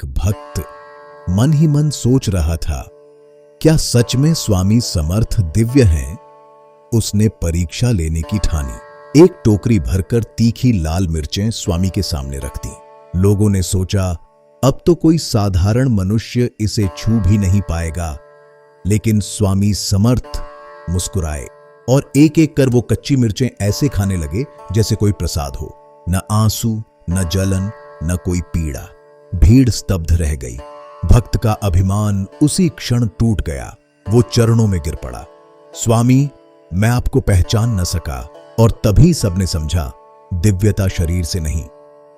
एक भक्त मन ही मन सोच रहा था, क्या सच में स्वामी समर्थ दिव्य हैं? उसने परीक्षा लेने की ठानी। एक टोकरी भरकर तीखी लाल मिर्चें स्वामी के सामने रख दी। लोगों ने सोचा, अब तो कोई साधारण मनुष्य इसे छू भी नहीं पाएगा। लेकिन स्वामी समर्थ मुस्कुराए और एक एक कर वो कच्ची मिर्चें ऐसे खाने लगे जैसे कोई प्रसाद हो। न आंसू, न जलन, न कोई पीड़ा। भीड़ स्तब्ध रह गई। भक्त का अभिमान उसी क्षण टूट गया। वो चरणों में गिर पड़ा। स्वामी, मैं आपको पहचान न सका। और तभी सबने समझा, दिव्यता शरीर से नहीं,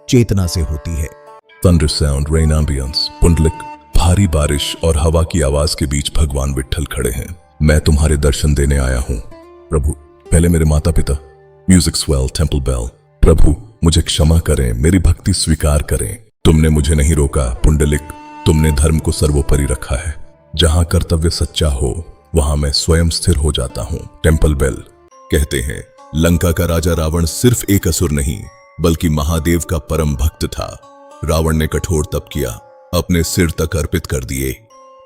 चेतना से होती है। Thunder sound, rain ambience, Pundalik, भारी बारिश और हवा की आवाज के बीच भगवान विट्ठल खड़े हैं। मैं तुम्हारे दर्शन देने आया हूं प्रभु। पहले मेरे माता पिता। Music swell, temple bell. प्रभु, मुझे क्षमा करें, मेरी भक्ति स्वीकार करें। तुमने मुझे नहीं रोका पुंडलिक, तुमने धर्म को सर्वोपरि रखा है। जहां कर्तव्य सच्चा हो वहां मैं स्वयं स्थिर हो जाता हूं। Temple bell. कहते हैं लंका का राजा रावण सिर्फ एक असुर नहीं बल्कि महादेव का परम भक्त था। रावण ने कठोर तप किया, अपने सिर तक अर्पित कर दिए।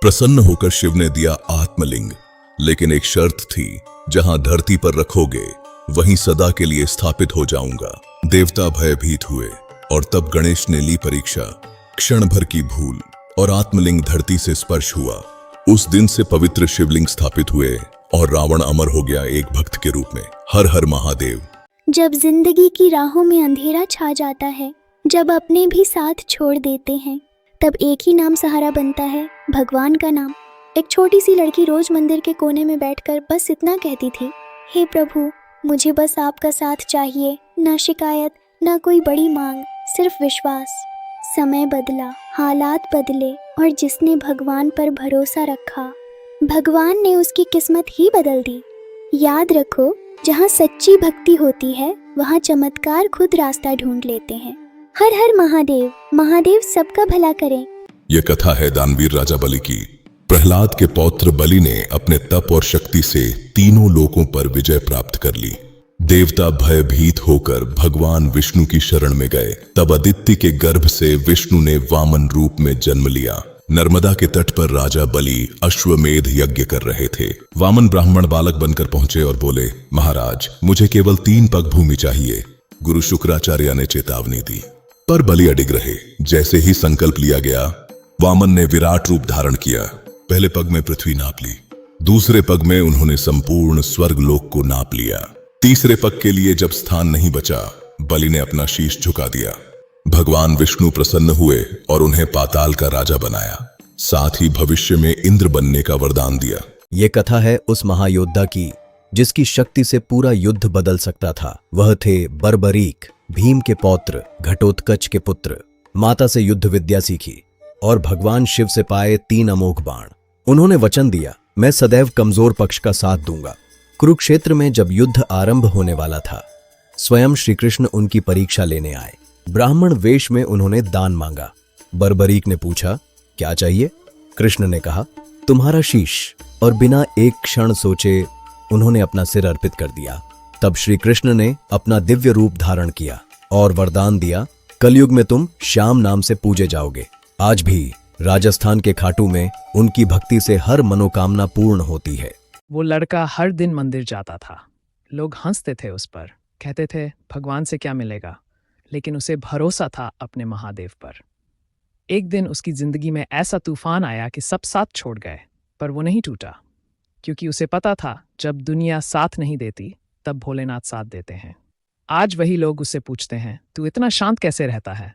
प्रसन्न होकर शिव ने दिया आत्मलिंग। लेकिन एक शर्त थी, जहां धरती पर रखोगे वहीं सदा के लिए स्थापित हो जाऊंगा। देवता भयभीत हुए और तब गणेश ने ली परीक्षा। क्षण भर की भूल और आत्मलिंग धरती से स्पर्श हुआ। उस दिन से पवित्र शिवलिंग स्थापित हुए और रावण अमर हो गया एक भक्त के रूप में। हर हर महादेव। जब जिंदगी की राहों में अंधेरा छा जाता है, जब अपने भी साथ छोड़ देते हैं, तब एक ही नाम सहारा बनता है, भगवान का नाम। एक छोटी सी लड़की रोज मंदिर के कोने में बैठकर बस इतना कहती थी, हे प्रभु, मुझे बस आपका साथ चाहिए, ना शिकायत, ना कोई बड़ी मांग, सिर्फ विश्वास। समय बदला, हालात बदले और जिसने भगवान पर भरोसा रखा, भगवान ने उसकी किस्मत ही बदल दी। याद रखो, जहाँ सच्ची भक्ति होती है वहाँ चमत्कार खुद रास्ता ढूंढ लेते हैं। हर हर महादेव। महादेव सबका भला करें। यह कथा है दानवीर राजा बलि की। प्रहलाद के पौत्र बलि ने अपने तप और शक्ति से तीनों लोकों पर विजय प्राप्त कर ली। देवता भयभीत होकर भगवान विष्णु की शरण में गए। तब अदिति के गर्भ से विष्णु ने वामन रूप में जन्म लिया। नर्मदा के तट पर राजा बलि अश्वमेध यज्ञ कर रहे थे। वामन ब्राह्मण बालक बनकर पहुंचे और बोले, महाराज, मुझे केवल 3 पग भूमि चाहिए। गुरु शुक्राचार्य ने चेतावनी दी, पर बलि अडिग रहे। जैसे ही संकल्प लिया गया, वामन ने विराट रूप धारण किया। पहले पग में पृथ्वी नाप ली, दूसरे पग में उन्होंने संपूर्ण स्वर्ग लोक को नाप लिया। तीसरे पग के लिए जब स्थान नहीं बचा, बलि ने अपना शीश झुका दिया। भगवान विष्णु प्रसन्न हुए और उन्हें पाताल का राजा बनाया। साथ ही भविष्य में इंद्र बनने का वरदान दिया। ये कथा है उस महायोद्धा की जिसकी शक्ति से पूरा युद्ध बदल सकता था। वह थे बर्बरीक, भीम के पौत्र, घटोत्कच के पुत्र। माता से युद्ध विद्या सीखी और भगवान शिव से पाए 3 अमोघ बाण। उन्होंने वचन दिया, मैं सदैव कमजोर पक्ष का साथ दूंगा। कुरुक्षेत्र में जब युद्ध आरंभ होने वाला था, स्वयं श्री कृष्ण उनकी परीक्षा लेने आए। ब्राह्मण वेश में उन्होंने दान मांगा। बर्बरीक ने पूछा, क्या चाहिए? कृष्ण ने कहा, तुम्हारा शीश। और बिना एक क्षण सोचे उन्होंने अपना सिर अर्पित कर दिया। तब श्री कृष्ण ने अपना दिव्य रूप धारण किया और वरदान दिया, कलयुग में तुम श्याम नाम से पूजे जाओगे। आज भी राजस्थान के खाटू में उनकी भक्ति से हर मनोकामना पूर्ण होती है। वो लड़का हर दिन मंदिर जाता था। लोग हंसते थे उस पर, कहते थे भगवान से क्या मिलेगा, लेकिन उसे भरोसा था अपने महादेव पर। एक दिन उसकी जिंदगी में ऐसा तूफान आया कि सब साथ छोड़ गए, पर वो नहीं टूटा, क्योंकि उसे पता था जब दुनिया साथ नहीं देती तब भोलेनाथ साथ देते हैं। आज वही लोग उससे पूछते हैं, तू इतना शांत कैसे रहता है?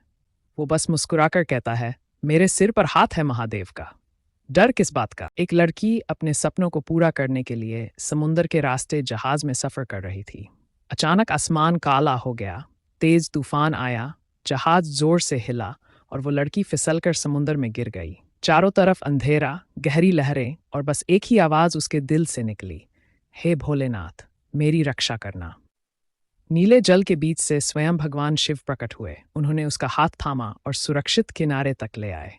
वो बस मुस्कुराकर कहता है, मेरे सिर पर हाथ है महादेव का। डर किस बात का? एक लड़की अपने सपनों को पूरा करने के लिए समुंदर के रास्ते जहाज में सफर कर रही थी। अचानक आसमान काला हो गया, तेज तूफान आया, जहाज जोर से हिला और वो लड़की फिसलकर समुंदर में गिर गई। चारों तरफ अंधेरा, गहरी लहरें और बस एक ही आवाज उसके दिल से निकली, हे भोलेनाथ, मेरी रक्षा करना। नीले जल के बीच से स्वयं भगवान शिव प्रकट हुए। उन्होंने उसका हाथ थामा और सुरक्षित किनारे तक ले आए।